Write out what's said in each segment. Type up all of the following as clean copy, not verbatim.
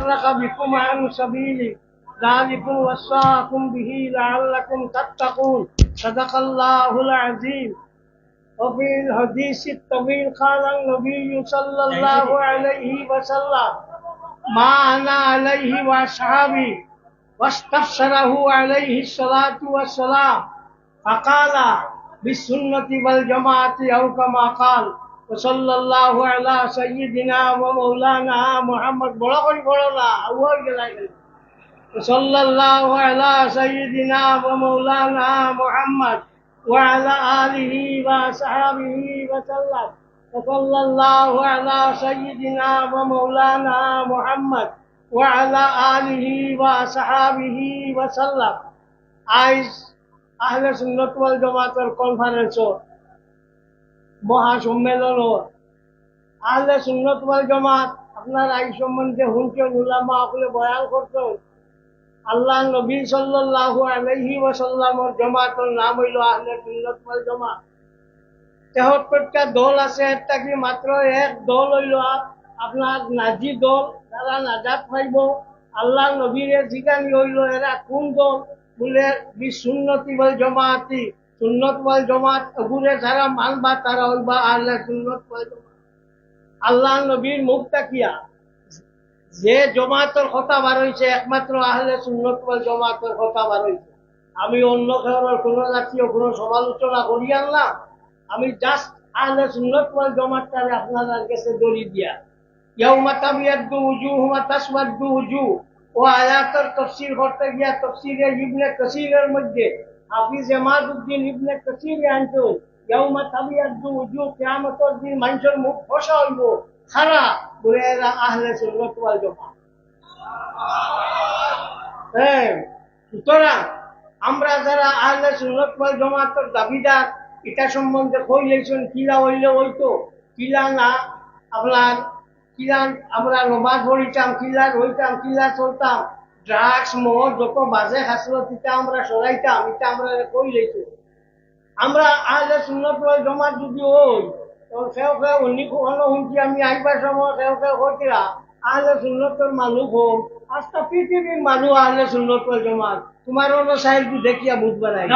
فرق بكم عن سبيلي ذلكم وصاكم به لعلكم تتقون صدق الله العظيم. وفي الحديث الطويل قال النبي صلى الله عليه وسلم ما أنا عليه وأصحابي واستفسره عليه الصلاة والسلام فقال بالسنة والجماعة أو كما قال وصلى الله على سيدنا ومولانا محمد بلغنا أول جلائل وصلى الله على سيدنا ومولانا محمد وعلى آله وصحبه وسلم وصلى الله على سيدنا ومولانا محمد وعلى آله وصحبه وسلم. আজ আহলে সুন্নাত ওয়াল জামাতের কনফারেন্স মহাসম্মেলন আহলে সুন্নাত ওয়াল জামাত আপনার এই সম্বন্ধে হুনকেন উলামা আপনি বয়ান করতেন। আল্লাহ নবী সাল্লাল্লাহু আলাইহি ওয়াসাল্লামের জামাতের নাম হইল আহলে সুন্নাত ওয়াল জামাত। 73টা দল আছে, একটা কি মাত্র এক দল হইল আপনার নাজি দল, যারা নাজাত পাইব। আল্লাহ নবীরে জিজ্ঞানি হইল এরা কোন দল, বলে বিসুন্নতি ওয়াল জামাতি, সুন্নত ওয়াল জামাত এগুলো যারা মানবা তারা হইবা আহলে সুন্নাত ওয়াল জামাত। আল্লাহ নবীর মুখ তাকিয়া যে জমাতের কথা বার হয়েছে একমাত্র আহলে সুন্নাত ওয়াল জামাতের কথা বার হয়েছে। আমি অন্য কারোর কোনো জাতীয় কোনো সমালোচনা করি আনলাম, আমি জাস্ট আহলে সুন্নাত ওয়াল জামাতটারে আপনাদের কাছে দড়ি দিয়া ইয়াউমা তাবিয়াদ্দু উজুহু ওয়া তাসওয়াদ্দু উজুহ ও আয়াতের তাফসীর করতে গিয়া তাফসীরে ইবনে কাসীরের মধ্যে হাফিজ ইমাদউদ্দিন ইবনে কাসীর আনতো ইয়াউমা তাবিয়াদ্দু উজুহ, কিয়ামতের দিন মানুষের মুখ ফসা হইব খারা বলে এরা আহলে সুন্নাত ওয়াল জামাত। সুতরাং আমরা যারা আহলে সুন্নাত ওয়াল জামাতের দাবিদার এটা সম্বন্ধে কই লেছেন কিলা হইলে হইতো, কিলা না আপনার কিলা আমরা নমাজ পড়িতাম, কিলা রইতাম, কিলা চলতাম, ড্রাগস মদ যত বাজে খাসল এটা আমরা সরাইতাম, এটা আমরা কই লেছো। আমরা আহলে সুন্নাত ওয়াল জামাত যদি হই তখন সেও কেউ অন্য শুনছি আমি আইবার সময় সেও কেউ হইতিরা আহলে সুন্নতের মানুষ হোক। আজটা পৃথিবীর মানুষ আহলে সুন্নাত ওয়াল জামাত, তোমার অন্য সাহেবকে দেখিয়া বুঝবার নাই।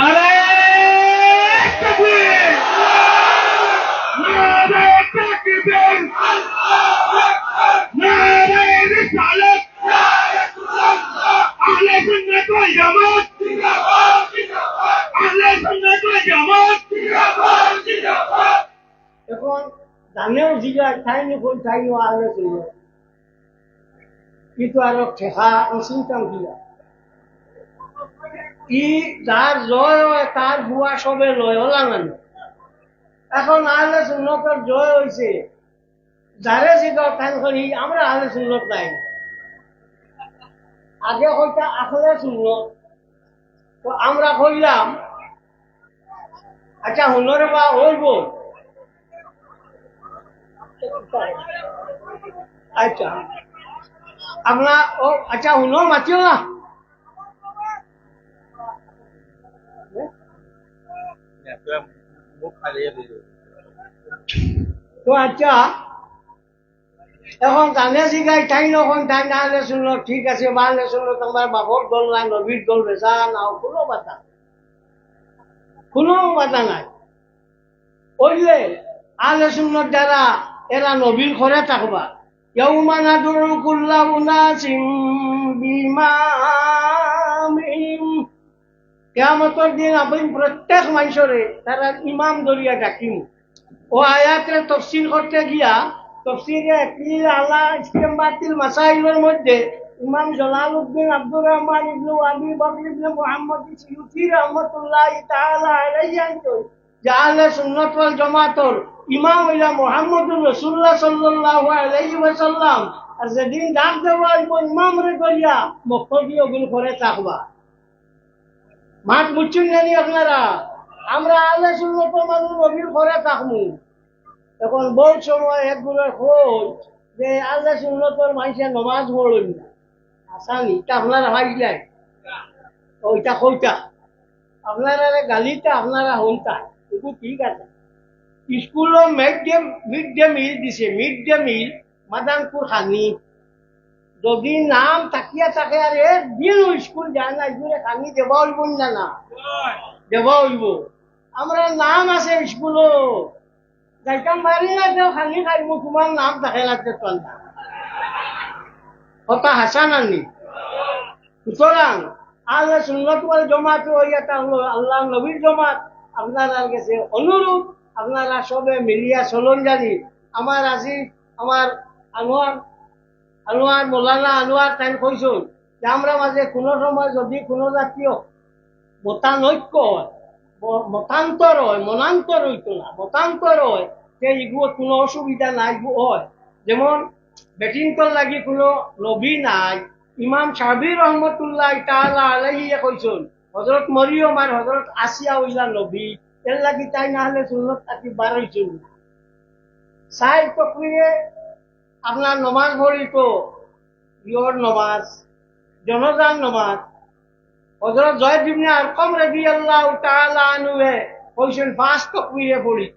এখন জানেও জিগায় ঠাইনি কোন ঠাইও আহলে সুন্নাত, কিন্তু আরো ঠেকা চিন্তাম দিয়া ই যার জয় হয় তার বুয়া সবে লয় হলা না। এখন আহলে সুন্নতের জয় হয়েছে, যারে জিগাও ঠাই করি আমরা আহলে সুন্নত নাই। আগে হইতা আহলে সুন্নত, তো আমরা কইলাম আচ্ছা হুনরে বা হইব। আচ্ছা আপনার ও আচ্ছা হুনর মাতিও না, তো আচ্ছা এখন গানে শিখাই ঠাই নখন ঠাই না হলে শুনলো ঠিক আছে বা হলে শুনলো তোমার বাপর দল নাই নবীর দল বেচা নাও কোনো বাধা নাই। ওইলে আহলে সুন্নাত যারা এরা নবীর ঘরে থাকবা। ইয়াউমা নাদুরু কুল্লা উনাসিম বিইমামিহিম, কিয়ামতের দিন আপনি প্রত্যেক মানুষরে তারা ইমাম দরিয়া ডাকিম। ও আয়াতের তাফসীর করতে গিয়া তফসিরে ইকলিল আলা ইসতিমবাতিল মাসাইলের মধ্যে ইমাম জালালউদ্দিন আব্দুর রহমান ইবনে আবি বকর ইবনে মুহাম্মদ সিয়ুতি রাহমাতুল্লাহি তাআলা আলাইহি আনতো যে আহলে সুন্নাত ওয়াল জামাতের ইমাম হইলা মুহাম্মদুর রাসূলুল্লাহ সাল্লাল্লাহু আলাইহি ওয়াসাল্লাম। আর যেদিন ডাক দেওয়া হইব ইমাম রে করিয়া মুক্তদি ওগুলো করে থাকবা। মাঠ মুচ্ছুন জানি আপনারা আমরা আহলে সুন্নাতের মানুষ নবীর ঘরে থাকমু। এখন বহুত সময় একগুলোর খোঁজ যে আহলে সুন্নাতের মানুষের নমাজ পড়েন না আসানি, তা আপনারা ভাইলাই ওইটা কইটা আপনারা গালিটা আপনারা হইতা এগুলো ঠিক আছে। স্কুলও মিড ডে মিল দিছে, মিড ডে মিল মাদানপুর খানি যদি নাম তাকিয়া থাকে আর একদিন স্কুল যায় না স্কুলে খানি দেওয়া হইব না না দেওয়া হইব আমরা নাম আছে স্কুলও যাইতাম বাড়ি না কেউ খালি খাইব তোমার নাম থাকে লাগছে তোর না কথা হাসান আনি সুতরাং আল্লাহ সুন্নত ওয়াল জামাত ওইটা হলো আল্লাহ নবীর জামাত আপনারা কাছে অনুরোধ আপনারা সবে মিলিয়া চলন জানি আমার আজি আমার আনোয়ার মৌলানা আনোয়ার তাই কইসুন যে আমরা মাঝে কোনো সময় যদি কোনো জাতীয় মতানৈক্য হয় মতান্তর হয় মনান্তর হইতো না মতান্তর হয় যে এগুলো কোনো অসুবিধা নাই হয় যেমন বেটিংটন লাগি কোনো নবী নাই ইমাম শাফি রহমতুল্লাহ তাআলা আলাইহি কইসুন হযরত মরিয়ম আর হযরত আসিয়া হইলা নবী এর লাগি তাই না হলে সুন্নত থাকি বার হইছিল সাইড প্রক্রিয়ে আপনার নমাজ পড়িত ইয়র নমাজ জনজান নমাজ হযরত জয়েদ ইবনে আরকাম রাদিয়াল্লাহু তাআলা আনহু কইছেন পাঁচ তাকবীরে পড়িত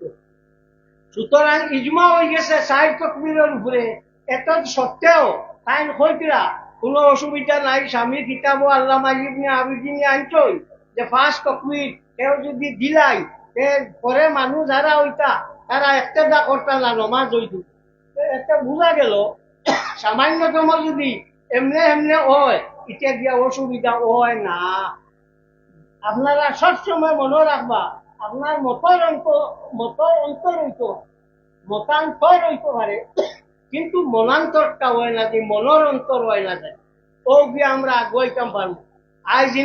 সুতরাং ইজমা হয়ে গেছে সাইড তাকবীরের উপরে এত সত্ত্বেও তাই কইতরা কোনো অসুবিধা নাই স্বামী কিতাব আল্লামা ইবনে আবিদিন আনছই যে পাঁচ তাকবীর কেউ যদি দিলাই পরে মানুষ যারা হইতা তারা একটা করতা না নমাজ হইত একটা বোঝা গেল সামান্যতম যদি এমনে এমনে হয় এটা দিয়া অসুবিধা হয় না আপনারা সবসময় মনে রাখবা আপনার মতান্তর হইতে পারে কিন্তু মনান্তরটা হয় না যে মনের অন্তর হয় না যায় ও গিয়ে আমরা আগুয়াইতাম পারবো আজ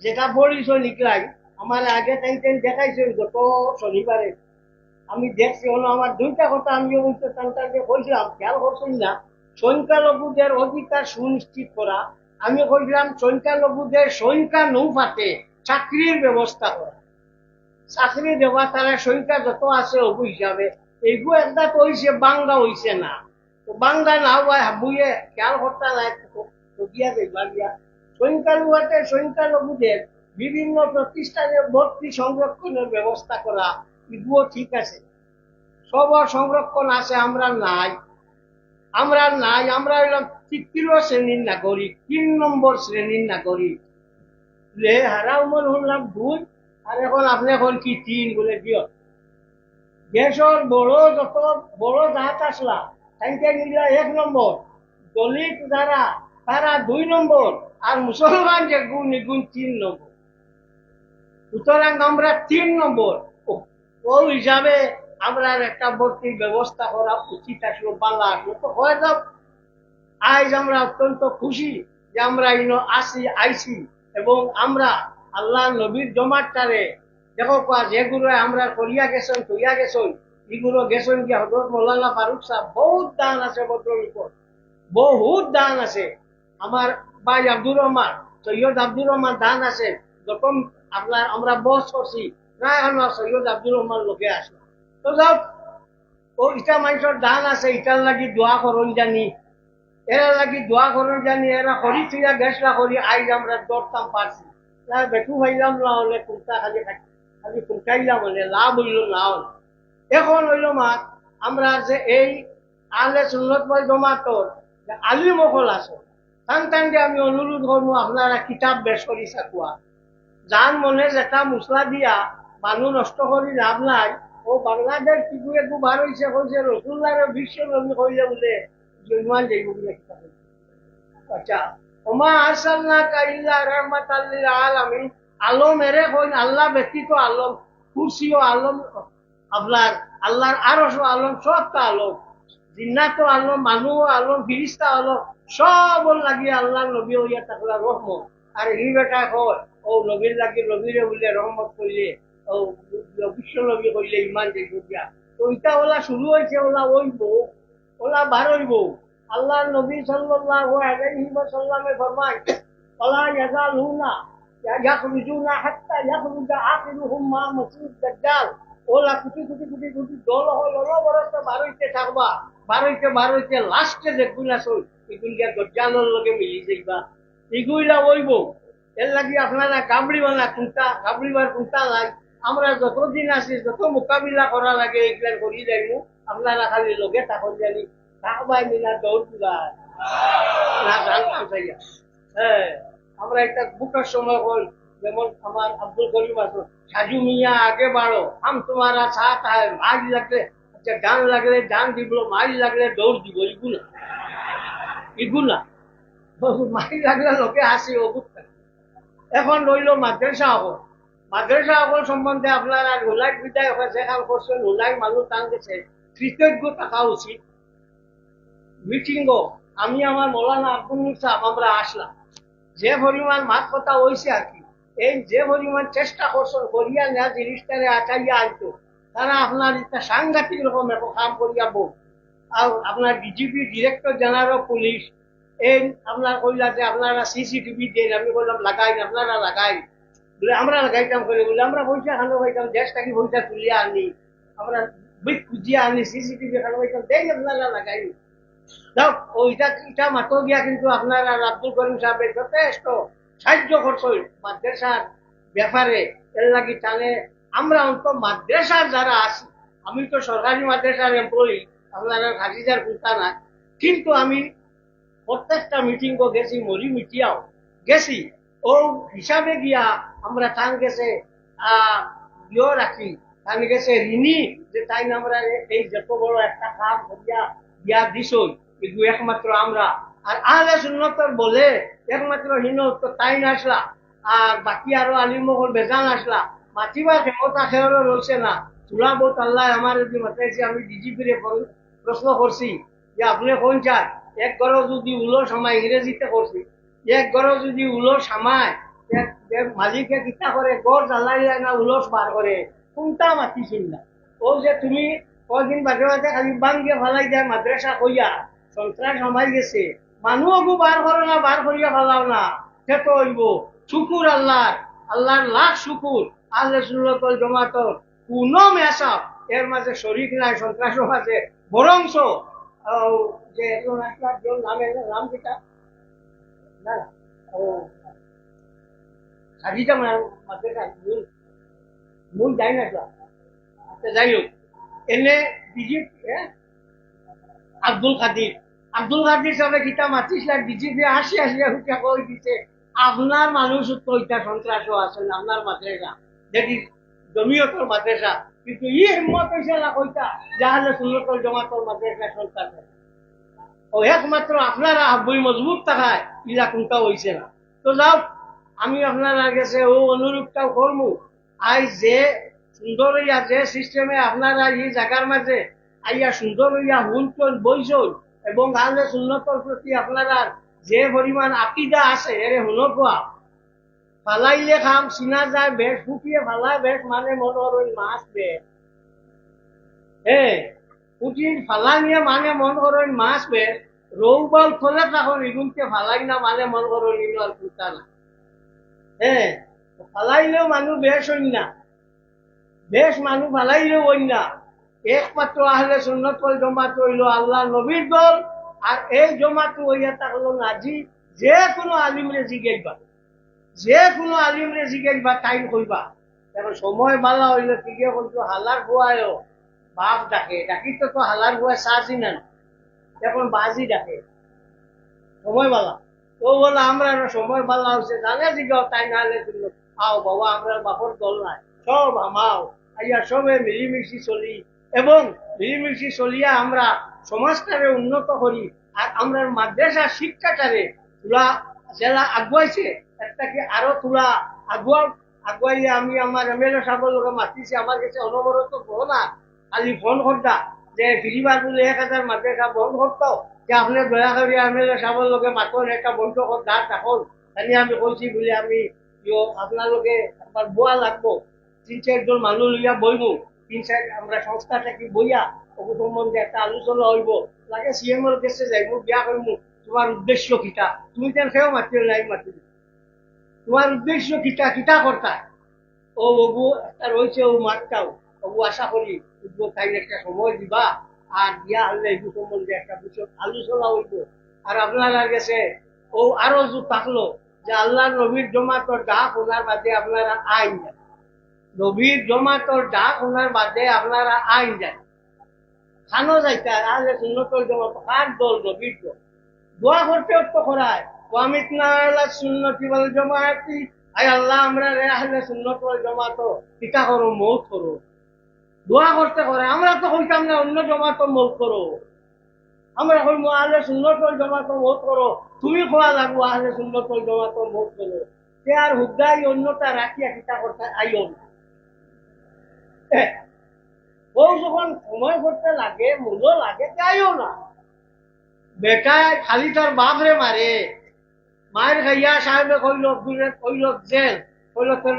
যেটা বলিস নিকলাই আমার আগে টাইম দেখাইছে গত শনিবারে আমি দেখছি হলো আমার দুইটা কথা আমি সন্তানকে বলছিলাম খেয়াল করছেন না সংখ্যালঘুদের অধিকার সুনিশ্চিত করা আমি কইছিলাম সংখ্যালঘুদের সংখ্যা নৌপাতে চাকরির ব্যবস্থা করা চাকরি দেওয়া তারা সংখ্যা যত আছে অবু হিসাবে এইগুলো একটা তো হইছে বাংলা হইছে না তো বাংলা না হওয়ায় বুয়ে খেয়াল করতে নাই গিয়া দেখবা গিয়া সংখ্যালঘুদের বিভিন্ন প্রতিষ্ঠানে ভর্তি সংরক্ষণের ব্যবস্থা করা এগুলো ঠিক আছে সব সংরক্ষণ আছে আমরা নাই আমরা হইলাম তৃতীয় শ্রেণীর নাগরিক 3 নম্বর শ্রেণীর নাগরিক হারাও মন হলাম 2 আর এখন আপনি এখন কি 3 বলে দিও দেশের যত বড় জাত আসলা তাইকে নিলা 1 নম্বর দলিত যারা তারা 2 নম্বর আর মুসলমান যে গুণ 3 নম্বর সুতরাং আমরা 3 নম্বর ও হিসাবে আমরা একটা ভর্তির ব্যবস্থা করা উচিত আসলো পাল্লা আসলো তো হয়ে যাব আজ আমরা অত্যন্ত খুশি যে আমরা আইসি এবং আমরা আল্লাহ নবীর জমাতটারে দেখো যেগুলো আমরা করিয়া গেছেন তৈয়া গেছেন এগুলো গেছেন কি হযরত মৌলানা ফারুক সাহেব বহুত দান আছে বদরের উপর বহুত দান আছে আমার ভাই আব্দুর রহমান সৈয়দ আব্দুর রহমান দান আছে যখন আপনার আমরা বস করছি প্রায় আমার সৈয়দ আব্দুর রহমান লোকে আসে তো যাও ও ইটা মানুষের দান আছে ইটার লাগি দোয়া করন জানি এরা লাগি দোয়া করন জানি এরা করি থিয়া গেছলা করি আইজ আমরা দৌড়তাম পারছি বেটু হইলাম না হলে কুর্তা খালি কুর্তাইলাম হলে লাভ হইল না হলে এখন হইল মাত আমরা যে এই আলে সুন্নত ওয়াল জামাতর যে আলিম মহল আছে তানকে আমি অনুরোধ করবো আপনারা কিতাব বেশ করি চাকুয়া যার মনে যেটা মশলা দিয়া মানুষ নষ্ট করি লাভ নাই ও বাংলাদেশ টিপুরে খুব বার হয়েছে কইছে রসুল্লাহর বিশ্ব নবী কইলে বলে ইমান যাইব বলে কিতাব আচ্ছা ওমা আরসালনাকা ইল্লা রাহমাতাল লিল আলামিন আলম এরে কইন আল্লাহ ব্যতীত আলম কুরসিও আলম আপনার আল্লাহর আরশও আলম সবটা আলম জিন্নাতও আলম মানুষও আলম ফিরিস্তা আলম সব লাগিয়ে আল্লাহ নবী হইয়া থাকলা রহমত আর এই বেটা কয় ও নবীর লাগি নবীরে বললে রহমত করলে ও বিশ্ব নবী করলে ইমান যাইব দিয়া তো ইটা ওলা শুরু হয়েছে ওলা ওইব ওলা বার হইব আল্লাহ নবী সাল্লাল্লাহু আলাইহি ওয়াসাল্লামে ফরমায় ওলা ইয়াজালুনা ইয়াখরুজুনা হাত্তা ইয়াখরুজা আখিরুহুম মা মাসিহ দাজ্জাল ওলা কুটি দল হলো বরস বার হইতে থাকবা বার হইতে লাস্টে যে গুণ আছে এগুলা দাজ্জালের লগে মিলি যাইবা এগুলা ওইব এর লাগি আপনারা গাবড়িবার কুন্তা নাই আমরা যতদিন আছি যত মোকাবিলা করা লাগে এগুলা করি যাইব আপনারা খালি লগে থাকুন জানি থাকবাই মিলা দৌড় তুলা না জানতাম চাইয়া। হ্যাঁ, আমরা একটা বুকের সময় হল, যেমন আমার আব্দুল করিম আসল, সাজু মিয়া আগে বাড়ো, হাম তোমারা সাথ আয়, মাঝ লাগলে আচ্ছা গান লাগলে গান দিব, মাঝ লাগলে দৌড় দিব, এগুলা এগুলা মাঝ লাগলে লোকে হাসি অবুত। এখন রইল মাদ্রাসা হল। মাদ্রাসা হল সম্বন্ধে আপনারা হুলাই বিদায় যেখান করছেন, হুলাই মানুষ টান গেছে, কৃতজ্ঞ থাকা উচিত। মিটিংও আমি আমার মৌলানা আব্দুল সাহেব আমরা আসলাম, যে পরিমাণ মাত কথা হয়েছে আর কি, এই যে পরিমাণ চেষ্টা করছেন করিয়া নেওয়া জিনিসটারে আচাইয়া আনতো, তারা আপনার একটা সাংঘাতিক রকম এখন কাম করিয়া বল। আর আপনার DGP director general of police এই আপনার কইলা যে আপনারা সিসিটিভি দেন, আমি বললাম লাগাই, আপনারা লাগাই বলে আমরা লাগাইতাম করে বলে আমরা পয়সা খানো পাইতাম, দেশটাকে পয়সা তুলিয়া আনি, আমরা বিক খুঁজিয়া আনি, সিসিটিভি খানো পাইতাম, দেখ আপনারা লাগাই। যাক ওইটা এটা মাতো গিয়া, কিন্তু আপনার আর আব্দুল করিম সাহেবের যথেষ্ট সাহায্য করছে মাদ্রাসার ব্যাপারে। এর লাগি টানে আমরা অন্ত মাদ্রাসার যারা আছি, আমি তো সরকারি মাদ্রাসার এমপ্লয়ি, আপনারা হাজিজার কুর্তা না, কিন্তু আমি প্রত্যেকটা মিটিং গেছি, মরি মিটিয়াও গেছি, ও হিসাবে গিয়া আমরা টান গেছে ইয়ে রাখি, টান গেছে ঋণী, যে তাই আমরা এই যত বড় একটা কাম করিয়া দিয়া দিছই, এগুলো একমাত্র আমরা। আর আহলে সুন্নতর বলে একমাত্র হিনত তাই আসলা, আর বাকি আরো আলিমহল বেজান আসলা, মাতিবার ক্ষমতা খেয়ারও রয়েছে না। চুলা বোত আল্লাহ আমার যদি মাতাইছে, আমি ডিজিপিরে প্রশ্ন করছি যে আপনি কোন চান, এক গড় যদি উলো সামায়, ইংরেজিতে করছি, এক গড় যদি উলো সামায়, মালিকে কিতা করে, গড় জ্বালাই যায় না উলস বার করে, কোনটা মাতিছিল না। ও যে তুমি কদিন বাদে বাদে খালি বাঙ্গে ফালাই যায় মাদ্রাসা কইয়া, সন্ত্রাস সমাই গেছে, মানুষও বার করো না, বার করিয়া ফালাও না, সে তো হইব। শুকুর আল্লাহর, আল্লাহর লাখ শুকুর, আল্লাহ সুন্নতুল জামাতর কোন মেসাব এর মাঝে শরীক নাই সন্ত্রাসের মাঝে, বরংস যে নামের নাম যেটা না ও হাজিটা মাদ্রাসা মূল যাই না, আচ্ছা যাই হোক, এনে ডিজিপি আব্দুল কাদির, আব্দুল কাদির সাহেব কিতা মাতিছিলেন, ডিজিপি আসি আসিয়া হুকিয়া কই দিছে, আপনার মানুষ তো ইটা সন্ত্রাসও আছে আপনার মাদ্রাসা, যেটি জমিয়তর মাদ্রাসা, কিন্তু ই হিম্মত হয়েছে না কইতা যাহলে সুন্নতুল জামাতের মাদ্রাসা সন্ত্রাস। ও একমাত্র আপনারা বই মজবুত থাকায় ইলা কোনটা হয়েছে না। তো যাও, আমি আপনারা গেছে ও অনুরূপটাও করবো। আই যে সুন্দর হইয়া যে সিস্টেমে আপনারা এই জায়গার মাঝে আইয়া সুন্দর হইয়া হুনচন বইছন, এবং আহলে সুন্নতর প্রতি আপনারা যে পরিমাণ আকিদা আছে এর হুনকুয়া, ফালাইলে খাম চিনা যায়, বেশ ফুটিয়ে ফালায় বেশ মানে মনোর ওই মাছ বেশ, হ্যাঁ ফুটিয়ে ফালা নিয়ে মানে মন করেন মাছ বেশ, রৌবাল খোলে তখন ইগুনকে ফালাই না মানে মন করেন ইগুলো আর ফুটা না। হ্যাঁ, ফালাইলেও মানুষ বেশ হইন না, বেশ মানুষ ফালাইলেও হইন না। একমাত্র আহলে সুন্নাত ওয়াল জামাত হইল আল্লাহ নবীর দল, আর এই জামাত হইয়া থাকলো নাজি, যে কোনো আলিমরে জিগাইবা, যে কোনো আলিমরে জিগাইবা তাই কইবা। এখন সময় বালা হইলে ঠিকই বলছো, হালার বুয়ায়ও বাপ ডাকে, ডাকি তো হালার বুয়া সাজি না, এখন বাজি ডাকে সময় বালা। তো বলে আমরা সময় বালা হচ্ছে জানে জিগাও, তাই না হলে আও বাবা আমরা বাপর দল নাই, সব আমাও আইয়া সবে মিলিমিশি চলি, এবং মিলিমিশি চলিয়া আমরা সমাজটারে উন্নত করি। আর আমরা মাদ্রাসা শিক্ষাটারে তুলা জেলা আগুয়াইছে, একটাকে আরো তুলা আগুয়াইয়া আমি আমার এমএলএ সাহেবের লোকে মাতিছি, আমার কাছে অনবরত বলো না, খালি ফোন করতা যে ফিরিবার বলে 1000 মাদ্রাসা বন্ধ করতো, যে আপনি দয়া করে এমএলএ সাহেবের লোকে মাতন একটা বন্ধ কর দাঁড় থাকুন, তাহলে আমি কইছি বলে আমি আপনার লোকে একবার বোয়া লাগবো, 3-4 জন মানুষ লইয়া বইবো, 3-4 আমরা সংস্থা থাকি বইয়া ওকে সম্বন্ধে একটা আলোচনা হইব, লাগে সিএম এর কাছে যাইব, বিয়া করবো, তোমার উদ্দেশ্য কিটা, তুমি তেন খেয়েও মাতিও নাই মাতি, তোমার উদ্দেশ্য কিটা কিটা করতা। ও বাবু একটা রয়েছে ও মাঠটাও, বাবু আশা করি তাই একটা সময় দিবা, আর দিয়া হলে এই সম্বন্ধে একটা বিষয় আলোচনা হইব। আর আপনারা গেছে ও আরো যুগ থাকলো যে আল্লাহ নবীর জমাতর ডাক ওনার বাদে আপনারা আইন যান, নবীর জমাতর ডাক ওনার বাদে আপনারা আইন যান, খানো যাইতে আহলে সুন্নতুল জামাত কার দল, নবীর দল। দোয়া করতে তো করায় ওয়ামিতনা আলা সুন্নতি ওয়াল জামাআতি, আয় আল্লাহ আমরা রে আহলে সুন্নাত ওয়াল জামাত কিতা করো মৌত করো, দোয়া করতে করে। আমরা তো কইতাম না অন্য জামাত মৌত করো, আমরা কইব আহলে সুন্নাত ওয়াল জামাত মৌত করো, তুমি খোয়া লাগবো আহলে সুন্নাত ওয়াল জামাত মৌত করো। সে আর হুদাই অন্যটা রাখিয়া কিতা করতে আইও না। ও যখন সময় করতে লাগে মূল্য লাগে যাইও না। বেটায় খালি তার বাপরে মারে, মায়ের খাইয়া সাহেবে কইল দূরে কইল জেল, কইল তোর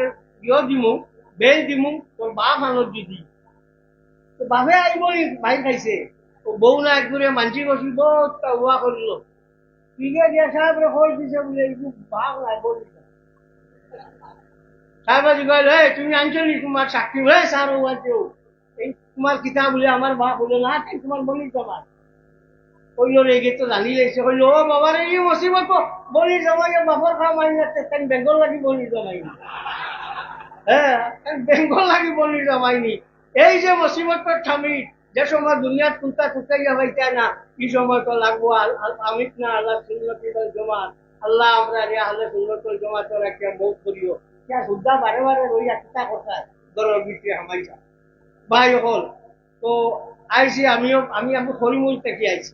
দিমু বেল দিমু তোর বাপ আনত দিদি, বাপে আইব ভাই খাইছে বউ না একদূরে মানসি বসি বহুত উয়া করিল, ঠিকে দিয়া সাহেবরে কই দিছে বলে এইটু বাপ নাই বলি সাহেবা জিগাইল হে তুমি আনছো নি তোমার চাকরি হয়ে সার আনছো এই তোমার কিতাব বলে আমার বাপ বলে না তোমার বলি তোমার কইল রেগে তো জানি লেগেছে, কইল ও বাবার এই মুসিবত বলি জমাই বাপর খাওয়া মারি না তাই বেঙ্গল লাগি বলি জমাইনি, হ্যাঁ বেঙ্গল লাগি বলি জমাইনি। এই যে মুসিবতটা থামি যে সময় দুনিয়ার তুলতা তুলতাইয়া পাইতা না এই সময় তো লাগবো আমিত না আল্লাহ সুন্নতি ওয়াল জামাত, আল্লাহ আমরা রে আহলে সুন্নাত ওয়াল জামাতের একটা মৌত করিও কে সুদ্ধা বারে বারে রইয়া কিতা কথা দরর ভিতরে হামাইছা ভাই হল। তো আইসি আমি হরিমুল থেকে আইছি,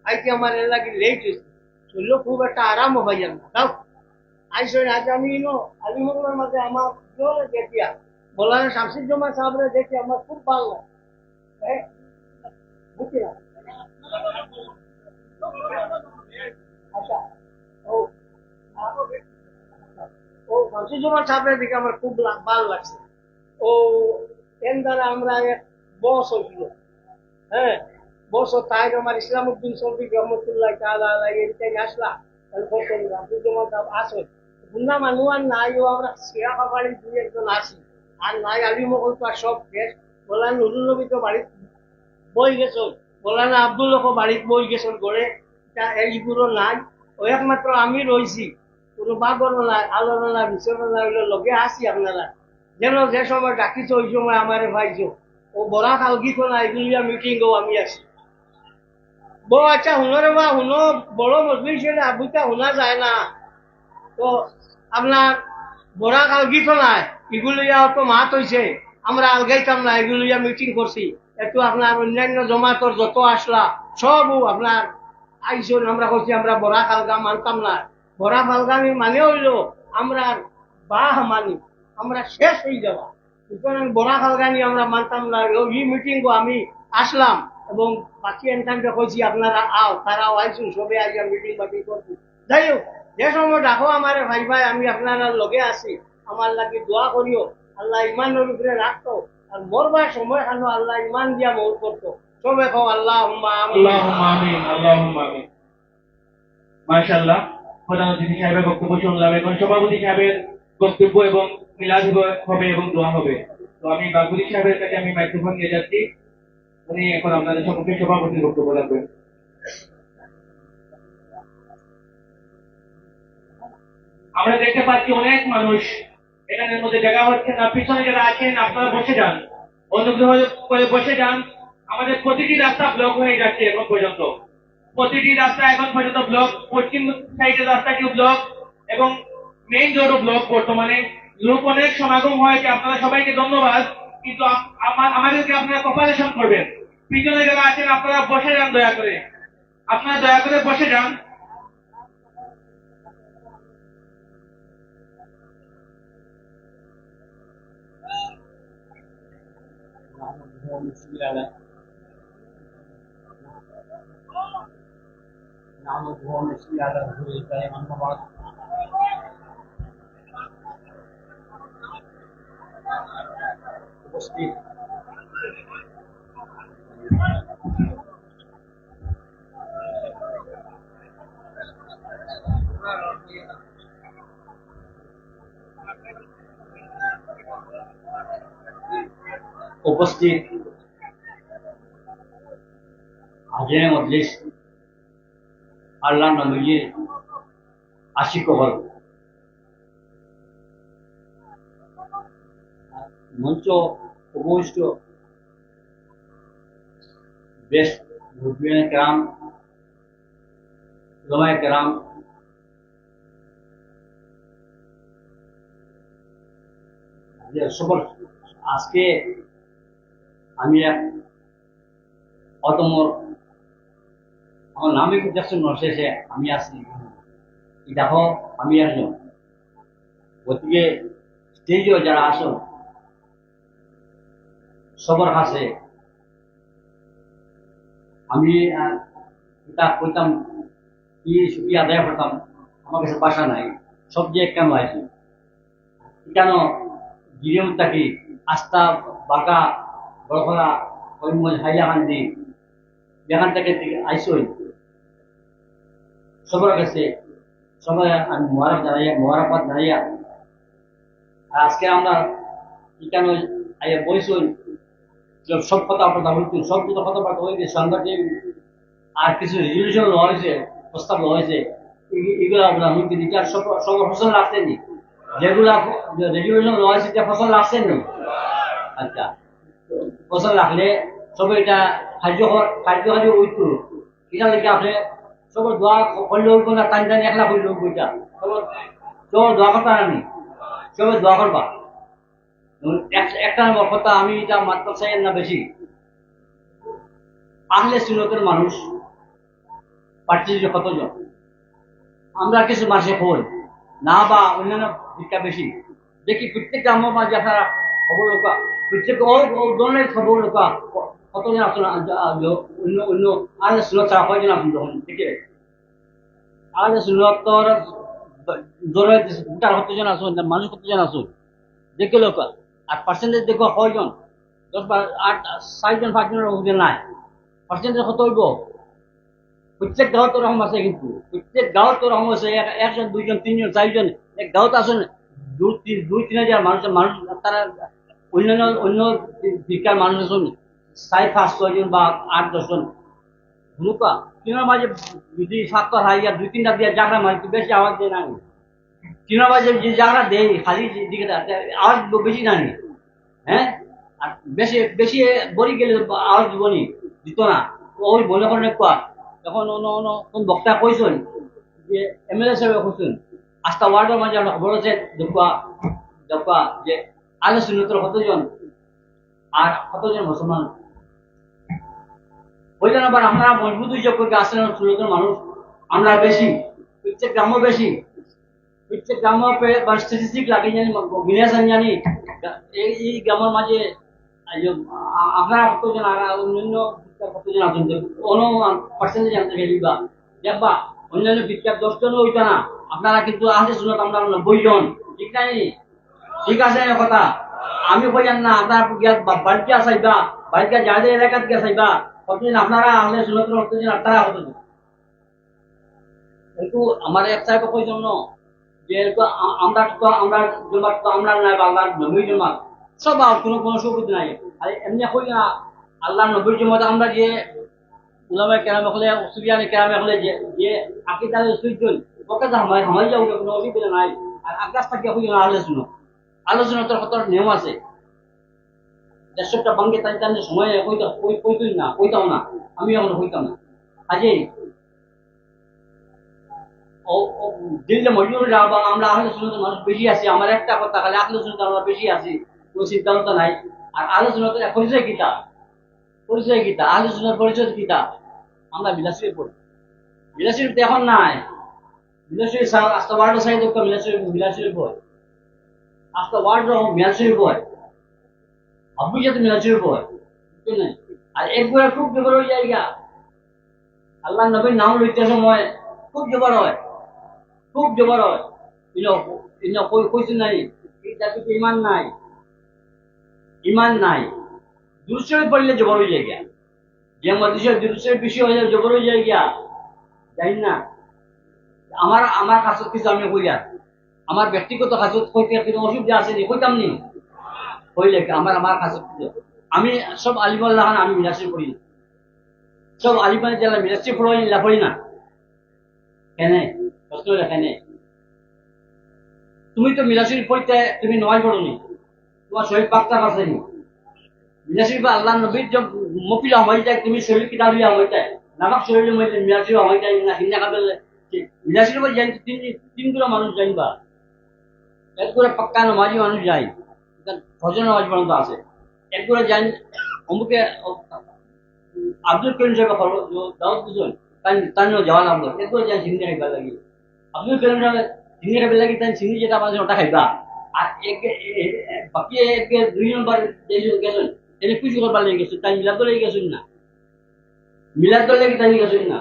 আইতে আমার এর লাগে লেট হয়েছে, চলল খুব একটা আরাম হয়ে যান না তাও আইসো আজ আমি আলিমুল্লার মাঝে আমার জোরে দেখিয়া বলার শামসুজ্জামান সাহেবরে দেখি আমার খুব ভালো লাগে। হ্যাঁ বুঝছি না আচ্ছা ও ও শামসুজ্জামান সাহেবরে দেখে আমার খুব ভালো লাগছে। ও এর দ্বারা আমরা এক বস হয়েছিল, হ্যাঁ বস তাই আমার ইসলাম উদ্দিন সৌদি রহমতুল্লাহ তাআলা আলাইহি এটাই আসলা তাহলে বস শামসুজ্জামান সাহেব আসে বুন্না মানুষ আর নাই, ও আমরা শিয়া খাবারি দুই একজন আসি আর নাই আলী মকল তো আর সব শেষ, বলা নুরুল নবী তো বাড়িতে বই গেছ, বলা না আব্দুল্লাহ বাড়িতে বই গেছ গড়ে এইগুলো নাই, ও একমাত্র আমি রয়েছি কোনো বাগর নাই আলোর নাই বিচর নাই লগে আসি আপনারা যেন যে সময় ডাকিছ ওই সময় আমারে ভাইছো ও বড়া কালগিত না এগুলিয়া মিটিং ও আমি আসি বো আচ্ছা হুনরে বা হুনো বড় মজলিস হলে আবুটা শোনা যায় না, তো আপনার বড়া কালগিত নাই এগুলিয়া তো মাত হয়েছে আমরা আলগাইতাম না, এগুলিয়া মিটিং করছি একটু আপনার অন্যান্য জমাতর যত আসলা সব আপনার আইসন আমরা করছি আমরা বড়া কালগা মানতাম না, বড়া কালগামি মানে হইলো আমরা বাহ মানি আমরা শেষ হয়ে যাওয়া, সুতরাং বড়া কালগানি আমরা মানতাম না। এই মিটিং আমি আসলাম এবং বাকি এনটাইমটা কইছি আপনারা আও তারাও আইসুন সবে আইয়া মিটিং বাটি করছি। যাই হোক যে সময় ডাকো আমার ভাই ভাই আমি আপনারা লগে আছি, আমার লাগে দোয়া করিও আল্লাহ ইমানের উপরে রাখতো আর মরবার সময় খানো আল্লাহ ইমান দিয়া মৌত করতো সবে কও আল্লাহুম্মা আমিন আল্লাহুম্মা আমিন। মাশাআল্লাহ, প্রধান অতিথি সাহেবের বক্তব্য শুনলাম, এখন সভাপতি সাহেবের বক্তব্য এবং মিলাদ হবে এবং দোয়া হবে। তো আমি বাগুরি সাহেবের কাছে আমি মাইক্রোফোন নিয়ে যাচ্ছি, উনি এখন আপনাদের সম্মুখে সভাপতির বক্তব্য রাখবেন। আমরা দেখতে পাচ্ছি অনেক মানুষ এখানের মধ্যে জায়গা হচ্ছে না, পিছনে যারা আছেন আপনারা বসে যান, অনুগ্রহ করে বসে যান। আমাদের প্রতিটি রাস্তা ব্লক হয়ে যাচ্ছে এখন পর্যন্ত, প্রতিটি রাস্তা এখন পর্যন্ত ব্লক, পশ্চিম সাইডের রাস্তাটিও ব্লক এবং মেইন রোডও ব্লক। বর্তমানে লোক অনেক সমাগম হয়েছে, আপনারা সবাইকে ধন্যবাদ, কিন্তু আমাদেরকে আপনারা কোপারেশন করবেন। পিছনে যারা আছেন আপনারা বসে যান, দয়া করে আপনারা দয়া করে বসে যান। উপস্থিত হাজিরে মজলিস আল্লাহ নবীর আশিক হল মঞ্চ উপবিষ্ট বেশ মুরব্বিয়ানে কেরাম উলামায়ে কেরাম, যে সকল, আজকে আমি এক অতমর, আমার নামে দেখছেন শেষে আমি আসছি, দেখো আমি একজন। গতিকে স্টেজেও যারা আসো সবার কাছে আমি এটা কইতাম, কি সুখী আদায় করতাম, আমার কাছে বাসা নাই, সব যে কেন আইছি, কেন গিরিম থাকি আস্থা বাঁকা বড়খরা করিমগঞ্জ হাইলাকান্দি, যেখান থেকে আইসই সবার কাছে সবাই আমি মোবারকবাদ জানাইয়া, আর আজকে আমরা কেন আইয়া বইসই, সব কথাবার্তা হইতে, সব কথাবার্তা হইতে, সাংবাদিক আর কিছু রেজলিউশন লওয়া হয়েছে, প্রস্তাব লওয়া হয়েছে, এগুলো আমরা হইতে দিচ্ছি। আর সব ফসল রাখতেনি, যেগুলা রেজলিউশন লওয়া হয়েছে ফসল রাখছেন নি। আচ্ছা, ফসল রাখলে সবাই এটা কার্যকারী হইতো, এটা লেগে আপনি সবার দোয়া করলে হইব না, টানি টানি একলা করলে হইব, এটা সবার দোয়া করতে আনি, সবাই দোয়া করবা। একটা নম্বর কথা, আমি এটা মাত্র চাই না বেশি, আহলে সুন্নতের মানুষ পার্টির কতজন, আমরা কিছু মাসে হই না বা অন্যান্য ভিক্ষা বেশি দেখি, প্রত্যেকটা আমার মাঝে আপনারা খবর লোকা, প্রত্যেক ধরনের খবর লোকা কতজন আসুন, অন্য অন্য আহলে সুন্নত ছাড়া কয়জন আসুন তখন, ঠিক আছে? আহলে সুন্নতর ধরে ভোটার কতজন আসুন, মানুষ কতজন আসুন দেখে লোক, আর পার্সেন্টেজ দেখো কয়জন, 6-8-5জনের ওদের নাই, পার্সেন্টেজ কত হইব? প্রত্যেক গাঁও তো রকম আছে, কিন্তু প্রত্যেক গাঁও তো রকম আছে, একজন, দুইজন, তিনজন, চারজন, এক গাঁওত আসুন 2-3 হাজার মানুষ, তারা অন্য দিককার মানুষ আসুন 4-5-6জন বা 8-10 জন, হুনুকা তিনার মাঝে যদি 7টা হাইয়া 2-3টা দিয়ে জাগরা মাঝে বেশি আওয়াজ দেয় না, তিনার মাঝে যে জাগরা দেয় খালি দিকে আওয়াজ বেশি না, হ্যাঁ? আর বেশি বেশি বড়ি গেলে আওয়াজ দিবনি, দিত না, ওই মনে করেন কোয়া যখন কোন বক্তা কইছেন যে এমএলএ সাহেব কইছেন আস্থা ওয়ার্ডের মাঝে আমরা খবর আছে দেখবা যে আহলে সুন্নতের কতজন আর কতজন মুসলমান বললেন। আবার আমরা মজবুত হিসাব করে আহলে সুন্নতের মানুষ আমরা বেশি, প্রত্যেক গ্রামও বেশি, প্রত্যেক গ্রামও স্ট্যাটিস্টিক লাগে জানি, বিনেশন জানি এই গ্রামের মাঝে আপনারা কতজন আর অন্যান্য কতজন আছেন, কোনো পার্সেন্টেজ জানতে গেলিবা দেখবা অন্যান্য বিখ্যাত 10 জনও হইতো না, আপনারা কিন্তু আহলে সুন্নাত আমরা 90 জন, ঠিক নাই? ঠিক আছে কথা, আমি কইলাম না, আপনারা বাড়িতে আসাইবা, বাড়িতে যাদের এলাকাত গিয়ে আসাইবা, কতদিন আপনারা আহলে সুন্নাতের কতদিন আপনারা কতদিন, কিন্তু আমার এক সাহেব কই জন্য যে আমরা জমাত তো আমরা নাই, বাংলার 90 জমাত সব, কোনো সুবিধা নাই। আর এমনি কই না আল্লাহ 90 জমাত আমরা যে উলামায়ে কেরাম হলে, উসুলিয়ানে কেরাম হলে যে আকীদার সুইজন ওকে তো হামাই যাও, কোনো অসুবিধা নাই। আর আকাশ থেকে কই না আলোচনার কত নিয়ম আছে, 150টা বাঙ্গে টানতে সময় কইতই না, কইতাও না, আমি আমরা কইতাম না। কাজেই দিল্লি মজুর বা আমরা আহলে সুন্নাতের মানুষ বেশি আছি, আমার একটা কথা, খালি আহলে সুন্নাত আমরা বেশি আছি, কোনো সিদ্ধান্ত নাই। আর আহলে সুন্নাতের পরিচয় কিতা, আহলে সুন্নাত পরিচয় কিতা, আমরা বিলাসী পড়ি, বিলাসী এখন নাই, বিলাসী আস্তা ওয়ার্ড সাইড বিলাসী বই, আস্তা ওয়ার্ড বিলাসী বই, আব্বু যাতে বিলাসী বই, বুঝছেন? আর একবার খুব জবর হয়ে যায়, আল্লাহ নবীর নাম লইতে সময় খুব জবর হয়, খুব জবর হয়, কইছেন নাই ইমান নাই, দুরুদ পড়লে জবর হয়ে যায়, যে মধ্যে দুরুদের বিষয় হয়ে জবর হয়ে যায়, জানি না। আমার কাছে কিছু আমি কইয়া, আমার ব্যক্তিগত কাছে কইতে কোনো অসুবিধা আছে নি, কইতাম নি, কইলে আমার কাছে আমি সব আলিমুল্লাহ আমি মিলাসি করি, সব আলিমানে যারা মিলাসি পড়ি না, কেন প্রশ্ন এখানে, তুমি তো মিলাসির পড়তে তুমি নয় পড়নি, তোমার শহীদ পাকটা আছে নি, মিলাসির বা আল্লাহ নবীর যে মকিলা হয়ে যায়, তুমি শরীর কিতাব লিয়া হয়ে যায়, নামাক শরীর মধ্যে মিলাসির হয়ে যায় না, হিন্দা কাবেল বিলাসের উপর যাই তিনগুলো মানুষ যাইবা, এক করে পাক্কা নামাজি মানুষ যায়, ফজর নামাজ পর্যন্ত আছে, এক করে যাই অমুকে আব্দুল করিম সাহেব দাওয়াত দিয়েছেন, তাই যাওয়া লাগলো, এক করে যাই সিন্নি খাইবা লাগি, আব্দুল করিম সাহেব সিন্নি খাইবা লাগি, তাই সিন্নি যেটা আমাদের ওটা খাইবা, আর বাকি এক 2 নম্বর গেছেন তিনি খুশি করবার লেগে গেছেন, তাই মিলাদ লেগে গেছেন না, মিলাদ লেগে তাই গেছেন না,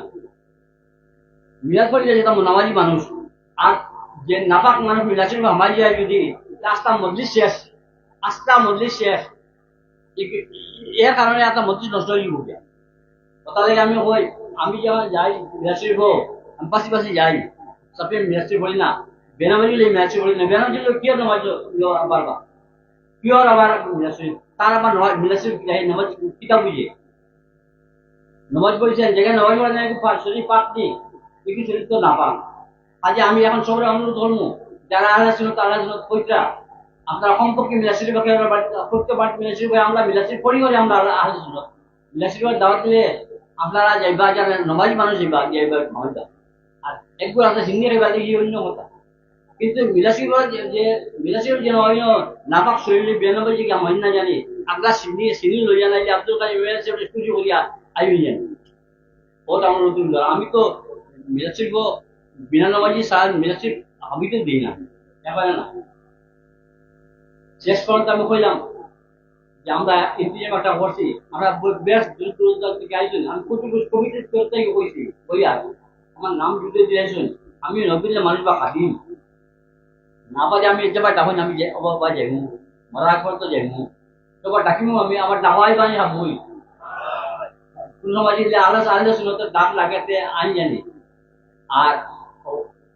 মিলাদ পড়লে যেটা নামাজি মানুষ, আর যে নাপাক মানুষ মিলাছেন হামাই যায় যদি আস্থা মজলিস শেষ, আস্থা মজলিস শেষ, এর কারণে একটা মজলিস নষ্ট হয়ে গিয়ে কথা লাগে। আমি কই আমি যেমন যাই মিলাশির হোক, আমি পাশে পাশে যাই, সবকে মিলাশির বলি না, বেনামাজি মিলাশির বলি না, বেনামাজি কি নামাজ পারবা, কি আবার মিলাশির, তার আবার মিলাশির নামাজ কিতাব বুঝে নামাজ পড়েছেন, যেখানে নামাজ পড়ে না শরীর পাক নেই, কিন্তু শরীর তো না পাক। আজ আমি এখন সবাই অনুরোধ করবো, যারা আল্লাহ সুন্নাত কইরা আপনারা কমপক্ষে মিলাশির করতে পারেন, মিলাশির ভাই আমরা মিলাশির পড়ি করে আমরা আল্লাহ সুন্নাত মিলাশির দাওয়াত দিলে আপনারা যাইবা, যারা নামাজি মানুষ যাইবা মহল্লা, আর একবার আপনার সিন্নি রেবা দিয়ে অন্য কথা, কিন্তু মিলাশির যে মিলাশির যেন অন্য নাপাক শরীরে বেনামাজি কি আমি না জানি, আগলা সিন্নি সিন্নি লইয়া নাই যে আব্দুল কাদের মিলাশির খুশি করিয়া আইবি জানি, ওটা আমার নতুন। আমি তো মিলাশির বিনা নামাজি সার মিলাশির আমি তো দিই না, এবার না শেষ পর্যন্ত আমি কইলাম যে আমরা ইন্তিজাম একটা করছি, আমরা বেশ দূর থেকে আইসুন, আমি কমিটি থেকে কইছি কইয়া আমার নাম জুড়ে দিয়েছেন, আমি নবীন মানুষ বা খাদিম না পারে, আমি যে তখন আমি অবাক যাইমু, মরার পর তো যাইমু, তবে ডাকিমু আমি আমার ডাকাই বানি হাবুই কোন সময় যে আল্লাহ আল্লাহ শুনতে দাঁত লাগাতে আইন জানি, আর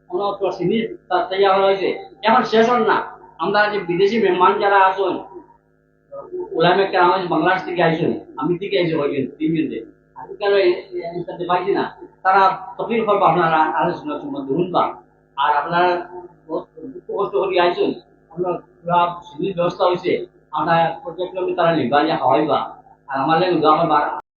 কোনো সিনির তৈরি হয়েছে এখন শেষ হল না, আমরা যে বিদেশি মেহমান যারা আসুন ওলামে কেরাম বাংলাদেশ থেকে আইসুন, আমি থেকে আইসি হয়েছেন 3 দিন, আমি কেন পাইছি না, তারা তকলিফ করবো আপনারা আলোচনা সম্বন্ধে শুনবা, আর আপনারা দুঃখ কষ্ট করে আইসুন, আমরা পুরা সিনির ব্যবস্থা হয়েছে, আমরা প্রত্যেক কিলোমিটার তারা নিবা খাওয়াইবা, আর আমার লাগে আমার